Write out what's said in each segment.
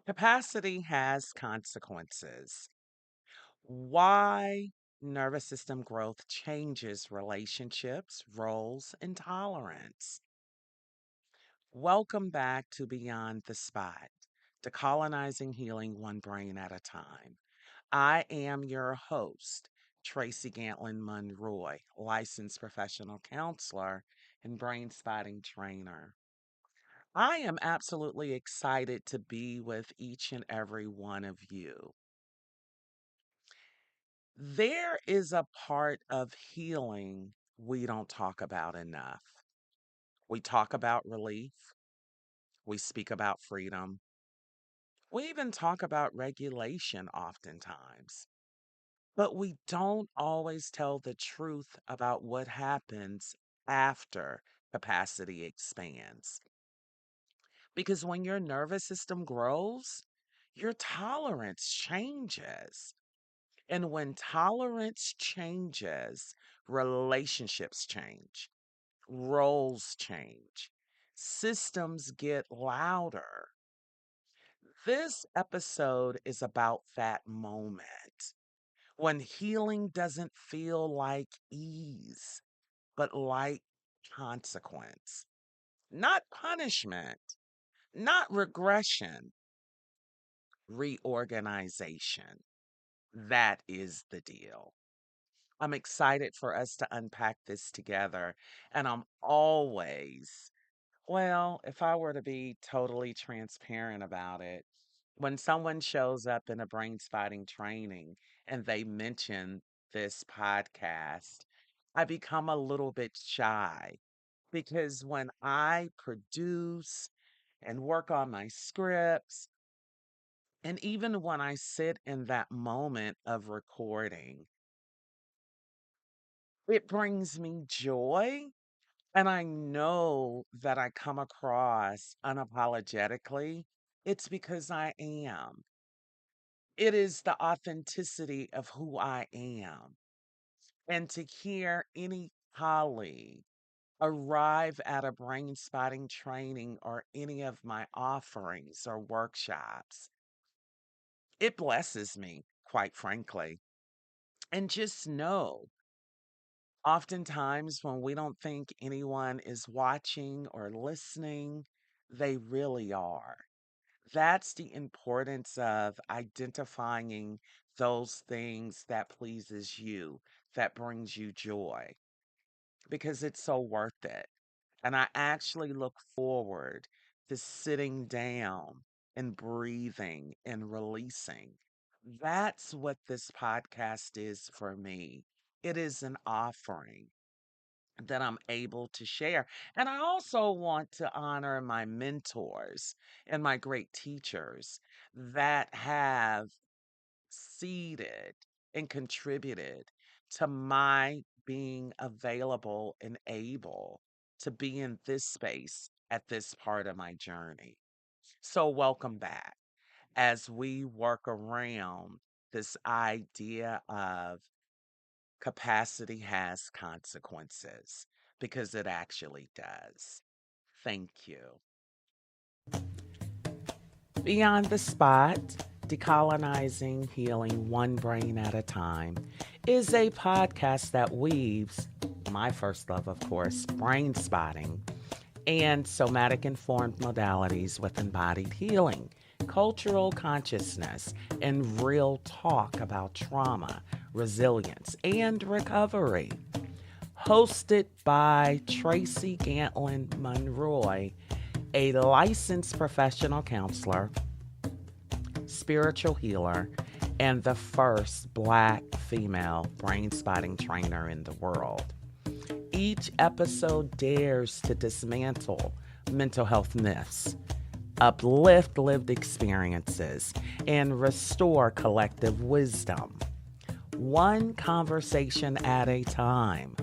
Capacity has consequences. Why nervous system growth changes relationships, roles, and tolerance. Welcome back to Beyond the Spot, decolonizing healing one brain at a time. I am your host, Tracy Gantlin-Monroy, licensed professional counselor and brain spotting trainer. I am absolutely excited to be with each and every one of you. There is a part of healing we don't talk about enough. We talk about relief, we speak about freedom, we even talk about regulation oftentimes, but we don't always tell the truth about what happens after capacity expands. Because when your nervous system grows, your tolerance changes. And when tolerance changes, relationships change, roles change, systems get louder. This episode is about that moment when healing doesn't feel like ease, but like consequence, not punishment, not regression, reorganization. That is the deal. I'm excited for us to unpack this together. And I'm always, well, if I were to be totally transparent about it, when someone shows up in a brain spotting training and they mention this podcast, I become a little bit shy because when I produce and work on my scripts, and even when I sit in that moment of recording, it brings me joy. And I know that I come across unapologetically. It's because I am. It is the authenticity of who I am. And to hear any colleague arrive at a brain spotting training or any of my offerings or workshops, it blesses me, quite frankly. And just know, oftentimes when we don't think anyone is watching or listening, they really are. That's the importance of identifying those things that pleases you, that brings you joy, because it's so worth it. And I actually look forward to sitting down and breathing and releasing. That's what this podcast is for me. It is an offering that I'm able to share. And I also want to honor my mentors and my great teachers that have seeded and contributed to my being available and able to be in this space at this part of my journey. So, welcome back as we work around this idea of capacity has consequences, because it actually does. Thank you. Beyond the Spot, Decolonizing Healing One Brain at a Time is a podcast that weaves my first love, of course, brain spotting, and somatic informed modalities with embodied healing, cultural consciousness, and real talk about trauma, resilience, and recovery. Hosted by Tracy Gantlin-Monroy, a licensed professional counselor, spiritual healer, and the first Black female brain spotting trainer in the world. Each episode dares to dismantle mental health myths, uplift lived experiences, and restore collective wisdom. One conversation at a time.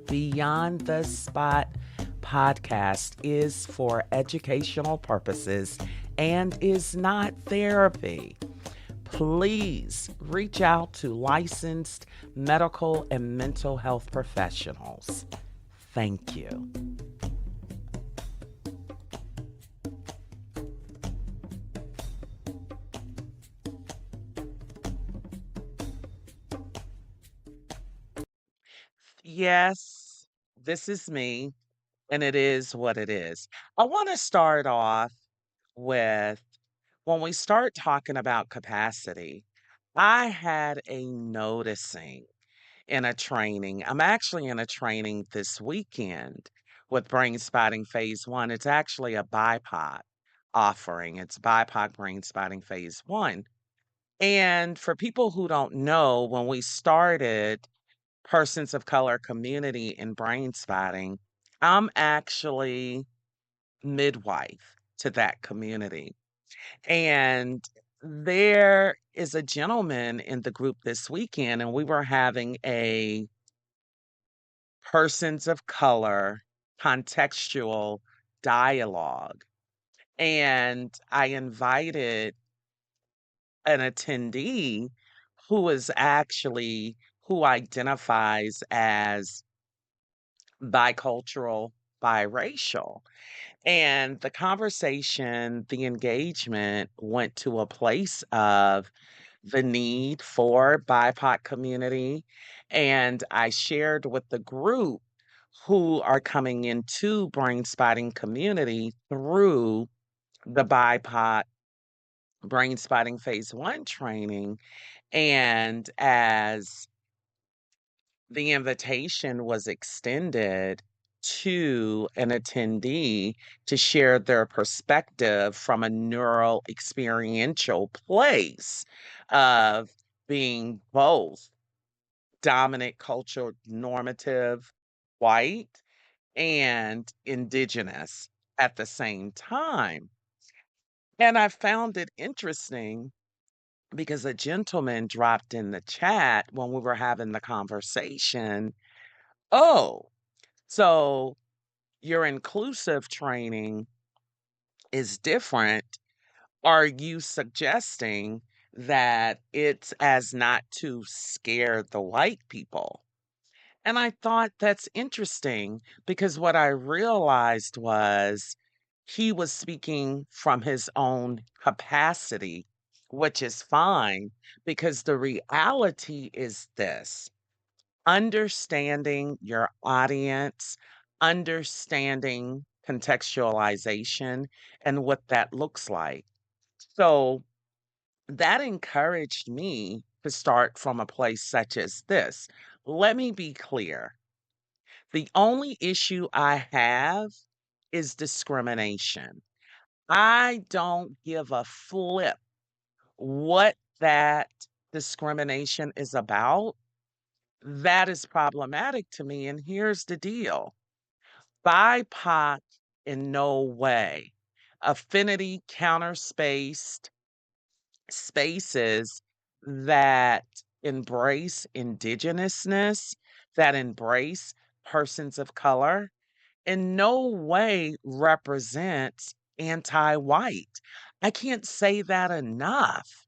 Beyond the Spot podcast is for educational purposes and is not therapy. Please reach out to licensed medical and mental health professionals. Thank you. yes, this is me, and it is what it is. I want to start off with when we start talking about capacity, I had a noticing in a training. I'm actually in a training this weekend with Brain Spotting Phase 1. It's actually a BIPOC offering. It's BIPOC Brain Spotting Phase 1. And for people who don't know, when we started Persons of Color Community in Brain Spotting, I'm actually midwife to that community. And there is a gentleman in the group this weekend, and we were having a persons of color contextual dialogue. And I invited an attendee who is actually who identifies as bicultural, biracial. And the conversation, the engagement went to a place of the need for BIPOC community. And I shared with the group who are coming into brain spotting community through the BIPOC brain spotting phase 1 training. And as the invitation was extended to an attendee to share their perspective from a neural experiential place of being both dominant cultural normative white and indigenous at the same time. And I found it interesting because a gentleman dropped in the chat when we were having the conversation. Oh, so your inclusive training is different. Are you suggesting that it's as not to scare the white people? And I thought that's interesting because what I realized was he was speaking from his own capacity, which is fine because the reality is this: understanding your audience, understanding contextualization, and what that looks like. So that encouraged me to start from a place such as this. Let me be clear. The only issue I have is discrimination. I don't give a flip what that discrimination is about. That is problematic to me. And here's the deal: BIPOC in no way. Affinity counter spaced spaces that embrace indigenousness, that embrace persons of color, in no way represents anti white. I can't say that enough.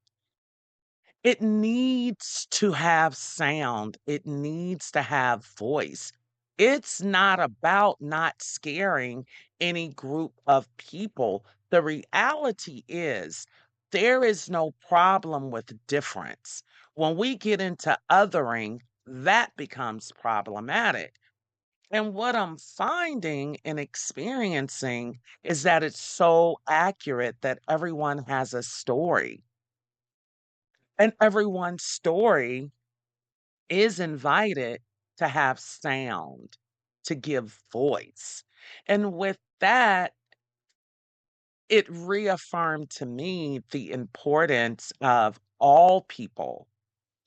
It needs to have sound. It needs to have voice. It's not about not scaring any group of people. The reality is there is no problem with difference. When we get into othering, that becomes problematic. And what I'm finding and experiencing is that it's so accurate that everyone has a story. And everyone's story is invited to have sound, to give voice. And with that, it reaffirmed to me the importance of all people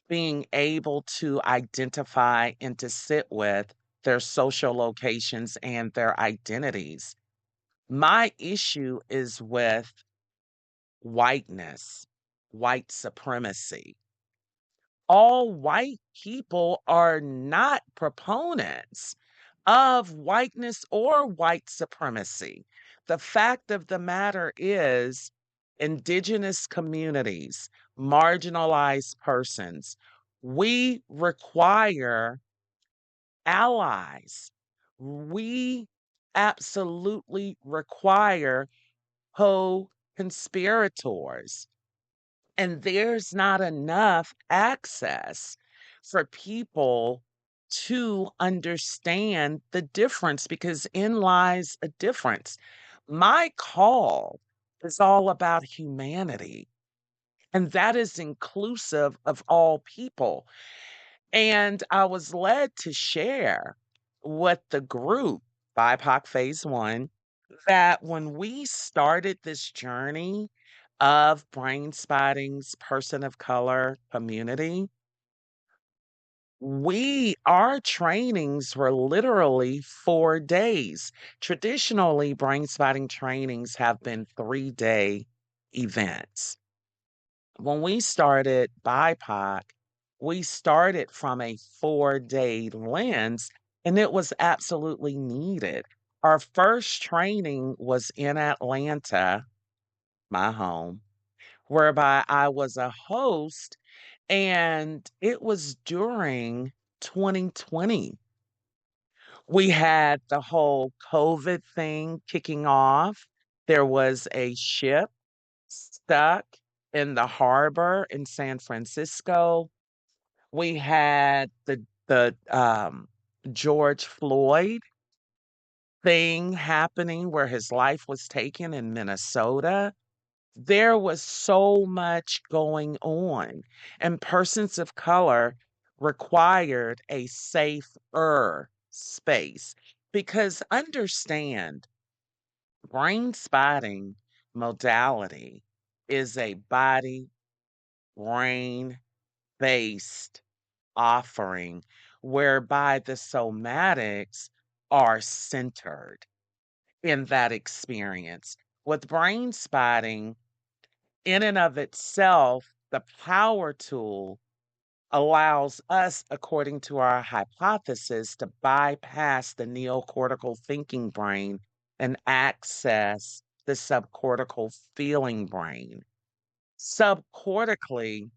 being able to identify and to sit with their social locations and their identities. My issue is with whiteness, white supremacy. All white people are not proponents of whiteness or white supremacy. The fact of the matter is, indigenous communities, marginalized persons, we require allies. We absolutely require co-conspirators. And there's not enough access for people to understand the difference because in lies a difference. My call is all about humanity, and that is inclusive of all people. And I was led to share with the group, BIPOC Phase One, that when we started this journey of Brain Spotting's person of color community, our trainings were literally 4 days. Traditionally, Brain Spotting trainings have been 3-day events. When we started BIPOC, we started from a 4-day lens, and it was absolutely needed. Our first training was in Atlanta, my home, whereby I was a host, and it was during 2020. We had the whole COVID thing kicking off. There was a ship stuck in the harbor in San Francisco. We had the George Floyd thing happening where his life was taken in Minnesota. There was so much going on, and persons of color required a safer space because understand brain spotting modality is a body brain based offering whereby the somatics are centered in that experience. With brain spotting, in and of itself, the power tool allows us, according to our hypothesis, to bypass the neocortical thinking brain and access the subcortical feeling brain. Subcortically,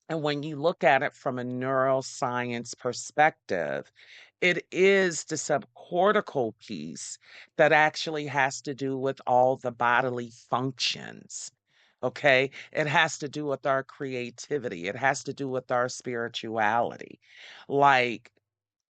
and when you look at it from a neuroscience perspective, it is the subcortical piece that actually has to do with all the bodily functions. Okay. It has to do with our creativity. It has to do with our spirituality. Like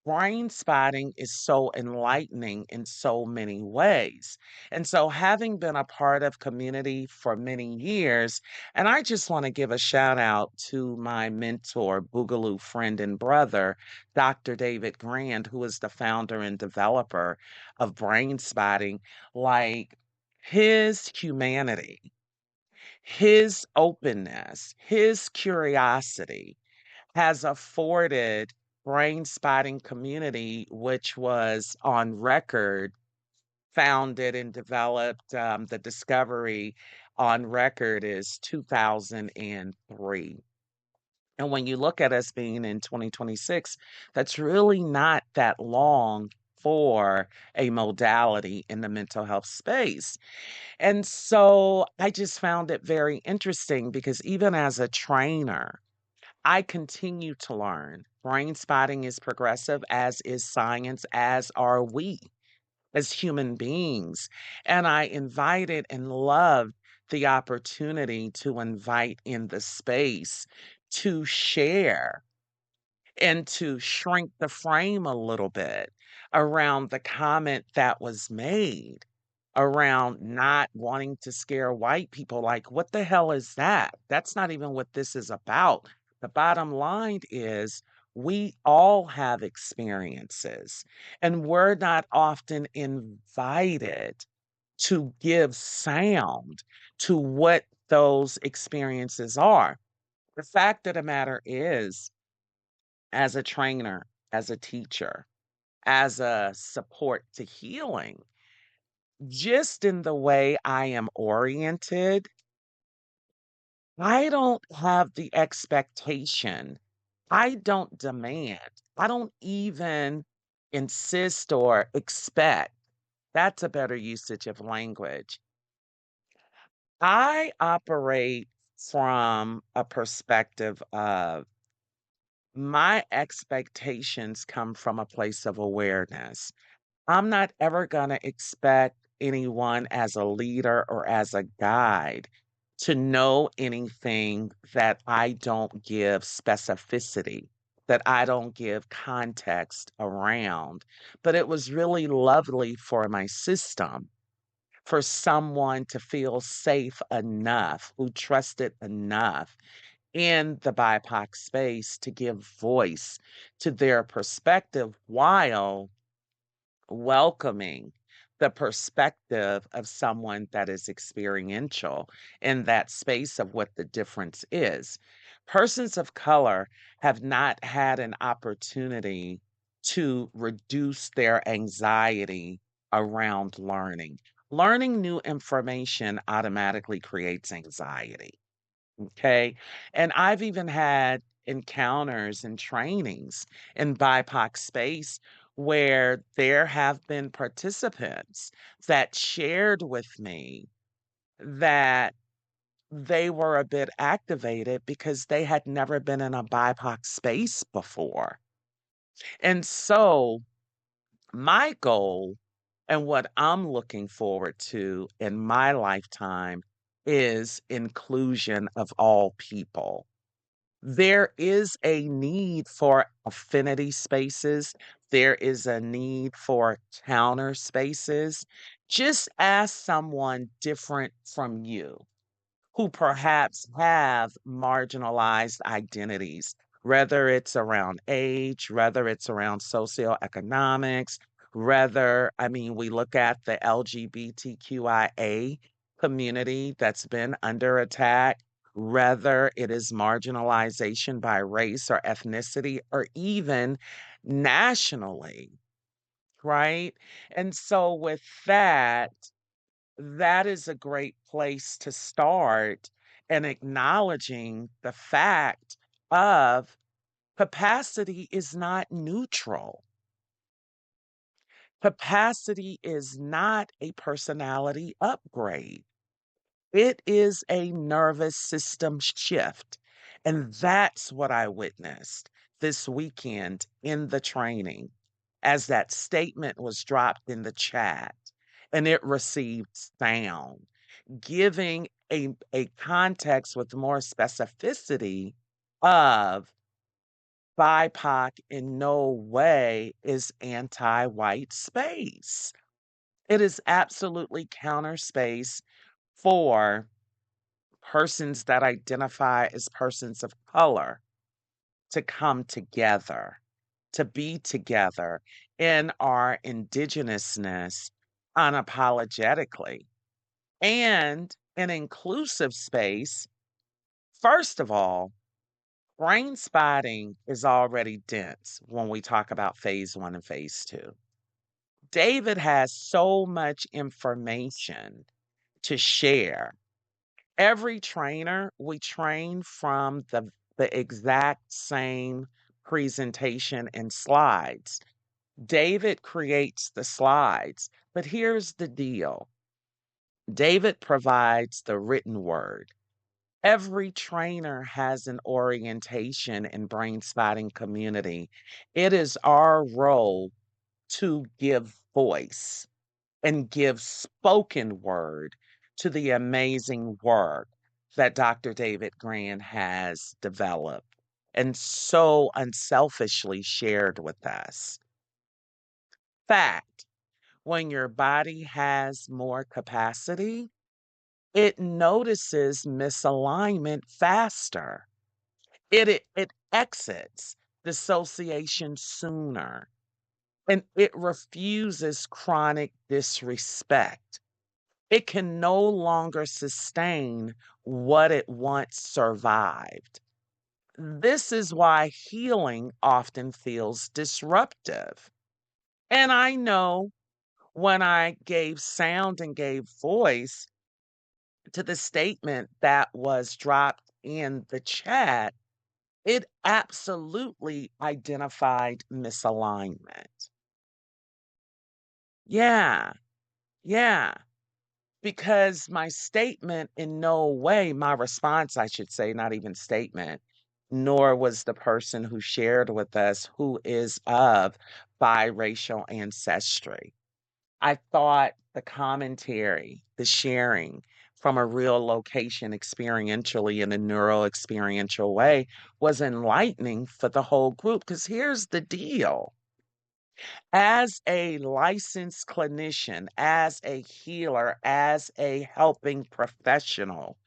brain spotting is so enlightening in so many ways. And so, having been a part of community for many years, and I just want to give a shout out to my mentor, Boogaloo friend and brother, Dr. David Grand, who is the founder and developer of Brain Spotting. Like his humanity, his openness, his curiosity has afforded brain spotting community, which was on record, founded and developed. The discovery on record is 2003. And when you look at us being in 2026, that's really not that long for a modality in the mental health space. And so I just found it very interesting because even as a trainer, I continue to learn. Brain spotting is progressive, as is science, as are we as human beings. And I invited and loved the opportunity to invite in the space to share and to shrink the frame a little bit around the comment that was made around not wanting to scare white people. Like, what the hell is that? That's not even what this is about. The bottom line is we all have experiences, and we're not often invited to give sound to what those experiences are. The fact of the matter is, as a trainer, as a teacher, as a support to healing, just in the way I am oriented, I don't have the expectation. I don't demand. I don't even insist or expect. That's a better usage of language. I operate from a perspective of my expectations come from a place of awareness. I'm not ever going to expect anyone as a leader or as a guide to know anything that I don't give specificity. that I don't give context around. But it was really lovely for my system, for someone to feel safe enough, who trusted enough in the BIPOC space to give voice to their perspective while welcoming the perspective of someone that is experiential in that space of what the difference is. Persons of color have not had an opportunity to reduce their anxiety around learning. Learning new information automatically creates anxiety. Okay. And I've even had encounters and trainings in BIPOC space where there have been participants that shared with me that they were a bit activated because they had never been in a BIPOC space before. And so my goal and what I'm looking forward to in my lifetime is inclusion of all people. There is a need for affinity spaces. There is a need for counter spaces. Just ask someone different from you who perhaps have marginalized identities, whether it's around age, whether it's around socioeconomics, I mean, we look at the LGBTQIA community that's been under attack, whether it is marginalization by race or ethnicity or even nationally, right? And so with that is a great place to start and acknowledging the fact of capacity is not neutral. Capacity is not a personality upgrade. It is a nervous system shift. And that's what I witnessed this weekend in the training as that statement was dropped in the chat and it received sound, giving a context with more specificity of BIPOC in no way is anti-white space. It is absolutely counter space for persons that identify as persons of color to come together, to be together in our indigenousness unapologetically, and an inclusive space. First of all, brain spotting is already dense when we talk about phase one and phase two. David has so much information to share. Every trainer, we train from the exact same presentation and slides. David creates the slides, but here's the deal. David provides the written word. Every trainer has an orientation in brain spotting community. It is our role to give voice and give spoken word to the amazing work that Dr. David Grand has developed and so unselfishly shared with us. Fact, when your body has more capacity, it notices misalignment faster. It exits dissociation sooner and it refuses chronic disrespect. It can no longer sustain what it once survived. This is why healing often feels disruptive. And I know when I gave sound and gave voice to the statement that was dropped in the chat, it absolutely identified misalignment. Yeah, yeah. Because my statement in no way, my response, I should say, not even statement, nor was the person who shared with us who is of biracial ancestry. I thought the commentary, the sharing from a real location experientially in a neuro experiential way was enlightening for the whole group. Because here's the deal: as a licensed clinician, as a healer, as a helping professional,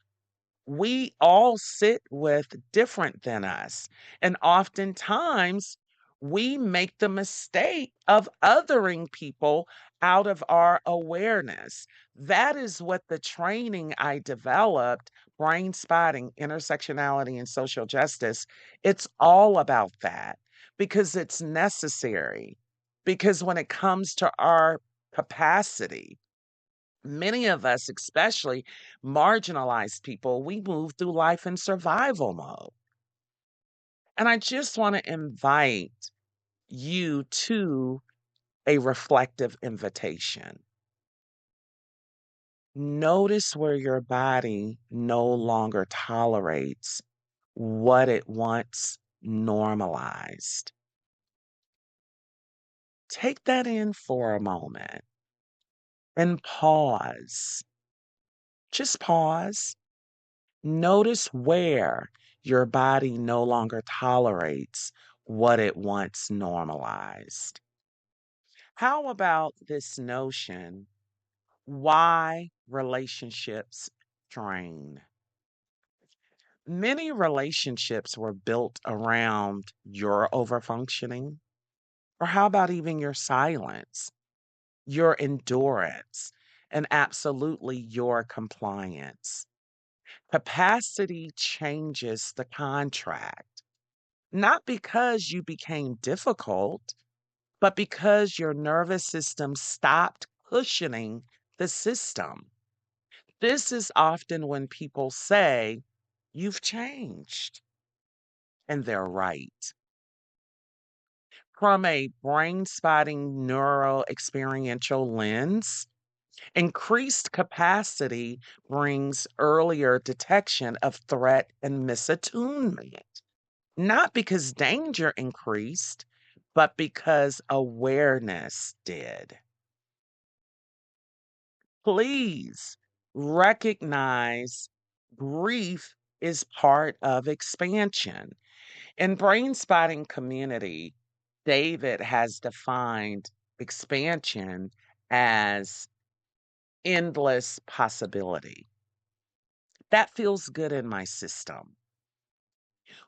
we all sit with different than us. And oftentimes we make the mistake of othering people out of our awareness. That is what the training I developed, brain spotting, intersectionality, and social justice, it's all about that because it's necessary. Because when it comes to our capacity, many of us, especially marginalized people, we move through life in survival mode. And I just want to invite you to a reflective invitation. Notice where your body no longer tolerates what it once normalized. Take that in for a moment and pause. Just pause. Notice where your body no longer tolerates what it once normalized. How about this notion? Why relationships strain? Many relationships were built around your overfunctioning, or how about even your silence, your endurance, and absolutely your compliance? Capacity changes the contract, not because you became difficult, but because your nervous system stopped cushioning the system. This is often when people say, "You've changed," and they're right. From a brain spotting neuro experiential lens, increased capacity brings earlier detection of threat and misattunement. Not because danger increased, but because awareness did. Please recognize grief is part of expansion. In brain spotting community, David has defined expansion as endless possibility. That feels good in my system.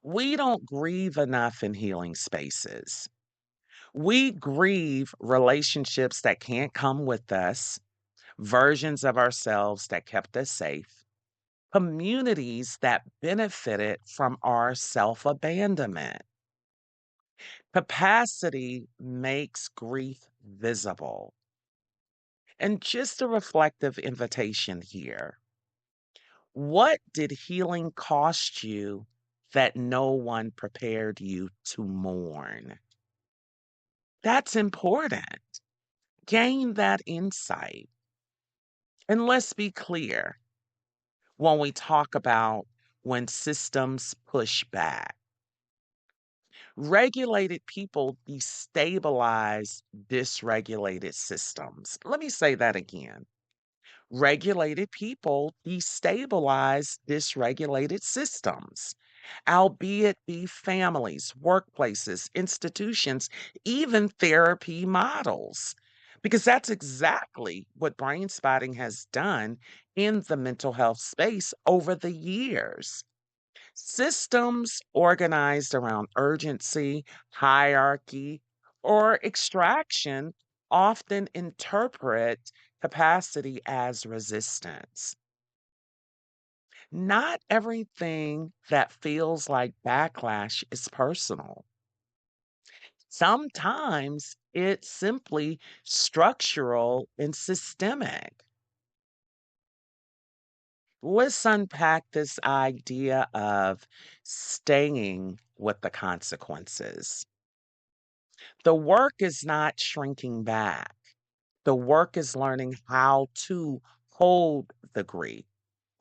We don't grieve enough in healing spaces. We grieve relationships that can't come with us, versions of ourselves that kept us safe, communities that benefited from our self abandonment. Capacity makes grief visible. And just a reflective invitation here: what did healing cost you that no one prepared you to mourn? That's important. Gain that insight. And let's be clear when we talk about when systems push back. Regulated people destabilize dysregulated systems. Let me say that again. Regulated people destabilize dysregulated systems, albeit be families, workplaces, institutions, even therapy models. Because that's exactly what brain spotting has done in the mental health space over the years. Systems organized around urgency, hierarchy, or extraction often interpret capacity as resistance. Not everything that feels like backlash is personal. Sometimes it's simply structural and systemic. Let's unpack this idea of staying with the consequences. The work is not shrinking back. The work is learning how to hold the grief,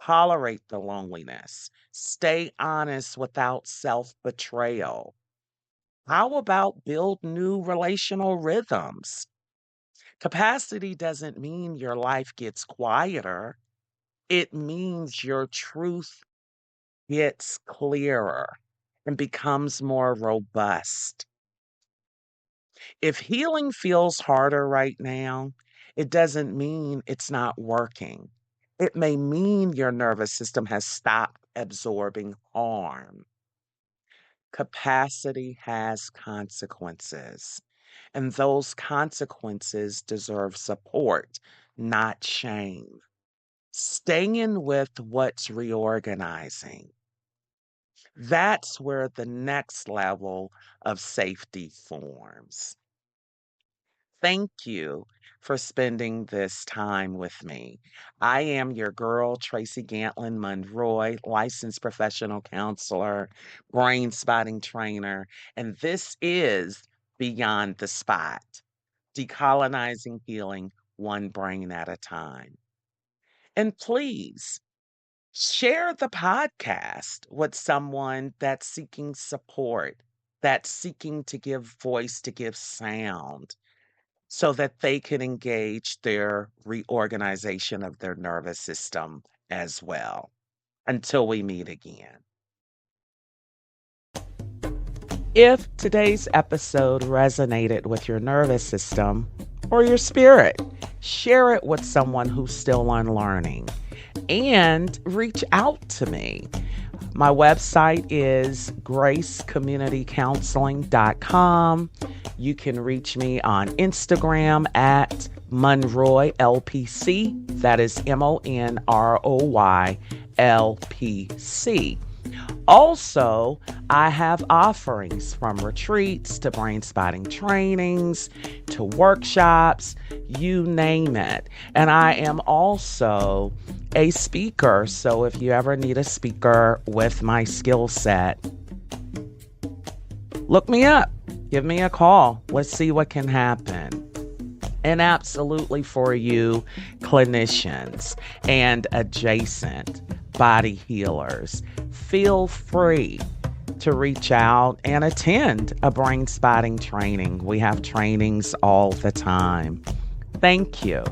tolerate the loneliness, stay honest without self betrayal. How about build new relational rhythms? Capacity doesn't mean your life gets quieter, It means your truth gets clearer and becomes more robust. If healing feels harder right now, it doesn't mean it's not working. It may mean your nervous system has stopped absorbing harm. Capacity has consequences, and those consequences deserve support, not shame. Staying with what's reorganizing. That's where the next level of safety forms. Thank you for spending this time with me. I am your girl, Tracy Gantlin-Monroy, licensed professional counselor, brain spotting trainer, and this is Beyond the Spot, decolonizing healing one brain at a time. And please share the podcast with someone that's seeking support, that's seeking to give voice, to give sound so that they can engage their reorganization of their nervous system as well. Until we meet again. If today's episode resonated with your nervous system or your spirit, share it with someone who's still unlearning and reach out to me. My website is gracecommunitycounseling.com. You can reach me on Instagram at Monroy LPC. That is MONROY LPC. Also, I have offerings from retreats to brain spotting trainings to workshops, you name it. And I am also a speaker. So if you ever need a speaker with my skill set, look me up. Give me a call. Let's see what can happen. And absolutely for you clinicians and adjacent body healers, feel free to reach out and attend a brain spotting training. We have trainings all the time. Thank you.